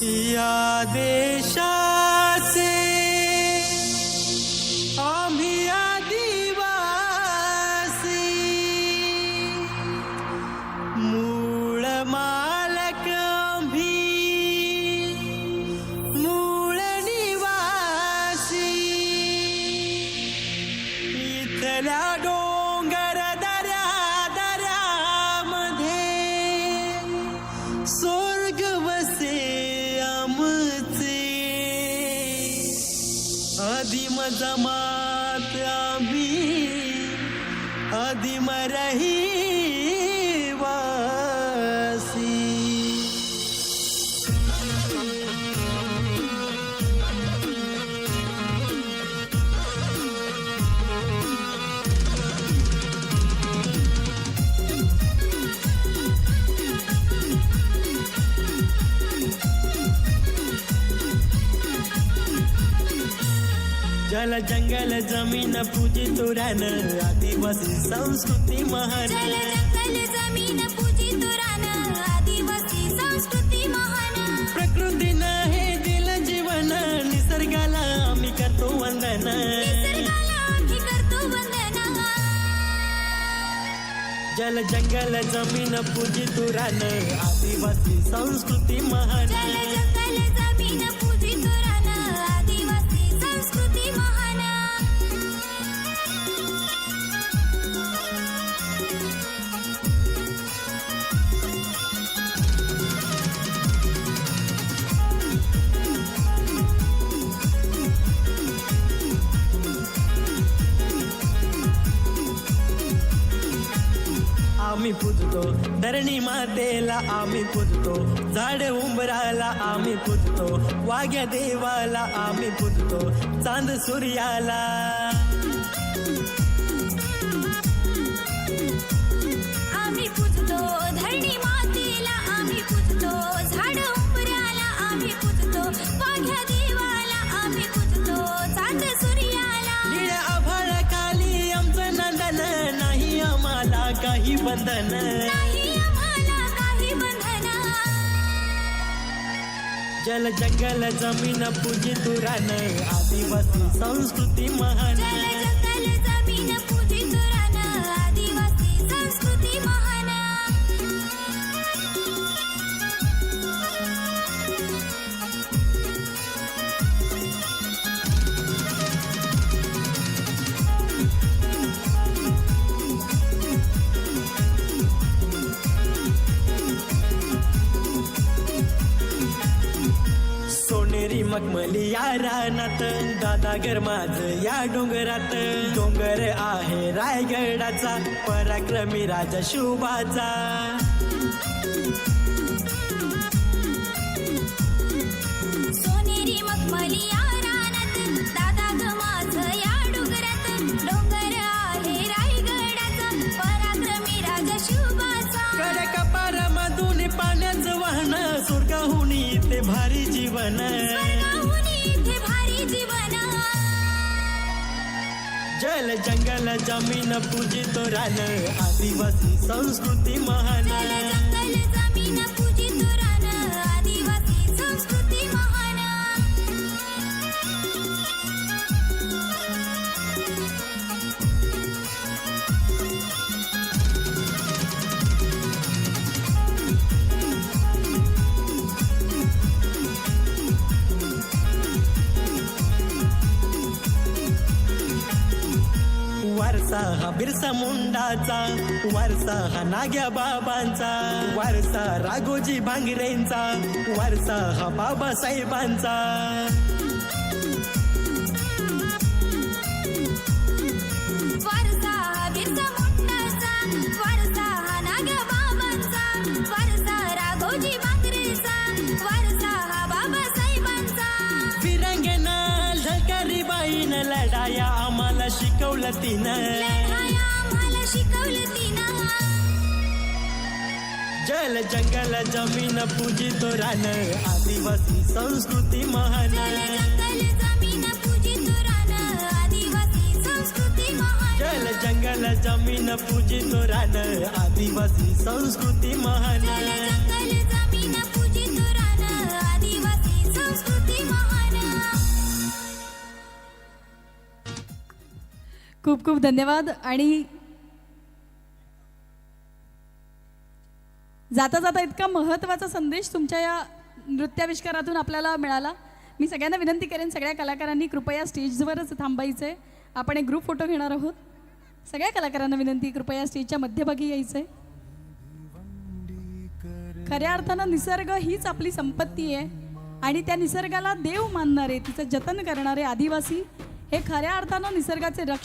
या देशाचे आम्ही आदिवासी, मूळ मालक आम्ही, मूळ निवासी, इथल्या डोंगर दऱ्या दऱ्यामध्ये स्वर्ग वसे आमचे, आदिम जमात आम्ही, आदिम रहिवासी. जल जंगल जमीन पूजित रान, आदिवासी संस्कृती महान. जल जंगल जमीन पूजित रान, आदिवासी संस्कृती महान. प्रकृतीनं हे दिल जीवन, निसर्गाला आम्ही करतो वंदन. निसर्गाला आम्ही करतो वंदन. जल जंगल जमीन पूजित रान, आदिवासी संस्कृती महान. जल जंगल जमीन पूजित रान, आदिवासी संस्कृती महान. आम्ही पूजतो धरणी मातेला, आम्ही पूजतो झाड उंबराला, आम्ही पूजतो वाघ्या देवाला, आम्ही पूजतो चांद सूर्याला. आम्ही पूजतो धरणी मातेला, आम्ही पूजतो झाड उंबऱ्याला, आम्ही पूजतो वाघ्या देवाला, आम्ही पूजतो चांद सूर्याला. निळ्या आभाळाखाली आमचं नंदन, नाही आम्हाला काही बंधन. नाही आम्हाला काही बंधन. जल जंगल जमीन पूजित रान, आदिवासी संस्कृती महान. जल जंगल जमीन पूजित रान, आदिवासी संस्कृती महान. सोनेरी मखमली या रानात, दादागर माझं या डोंगरात. डोंगर आहे रायगडाचा, पराक्रमी राजा शिवबाचा. सोनेरी मखमली या रानात, दादा ग माझं या डोंगरात. डोंगर आहे रायगडाचा, पराक्रमी राजा शिवबाचा. कडक पारामधून पाण्याचं वाहन, स्वर्गाहून ते भारी जीवन. स्वर्गाहून इथे भारी जीवन. जल जंगल जमीन पूजित रान, आदिवासी संस्कृती महान. जल जंगल जमीन पूजित रान, आदिवासी संस्कृती महान. वारसा हा बिरसा मुंडाचा, वारसा हा नाग्या बाबांचा, वारसा राघोजी भांगरेंचा, वारसा हा बाबासाहेबांचा. वारसा हा बिरसा मुंडाचा, वारसा हा नागा बाबांचा, वारसा राघोजी भांगरेचा, वारसा हा बाबासाहेबांचा. फिरंगेना झलकारी बाईनं लढाया आम्हाला शिकवलं तिनं. लढाया आम्हाला शिकवलं तिनं. जल जंगल जमीन पूजित रान, आदिवासी संस्कृती महान. जल जंगल जमीन पूजित रान, आदिवासी संस्कृती महान. जल जंगल जमीन पूजित रान, आदिवासी संस्कृती महान. जल जंगल जमीन पूजित रान, आदिवासी खूप खूप धन्यवाद. आणि जाता जाता इतका महत्त्वाचा संदेश तुमच्या या नृत्याविष्कारातून आपल्याला मिळाला. मी सगळ्यांना विनंती करेन, सगळ्या कलाकारांनी कृपया स्टेजवरच थांबायचं आहे. आपण एक ग्रुप फोटो घेणार आहोत. सगळ्या कलाकारांना विनंती, कृपया स्टेजच्या मध्यभागी यायचं आहे. खऱ्या अर्थानं निसर्ग हीच आपली संपत्ती आहे आणि त्या निसर्गाला देव मानणारे, तिचं जतन करणारे आदिवासी हे खऱ्या अर्थानं निसर्गाचे रक्षक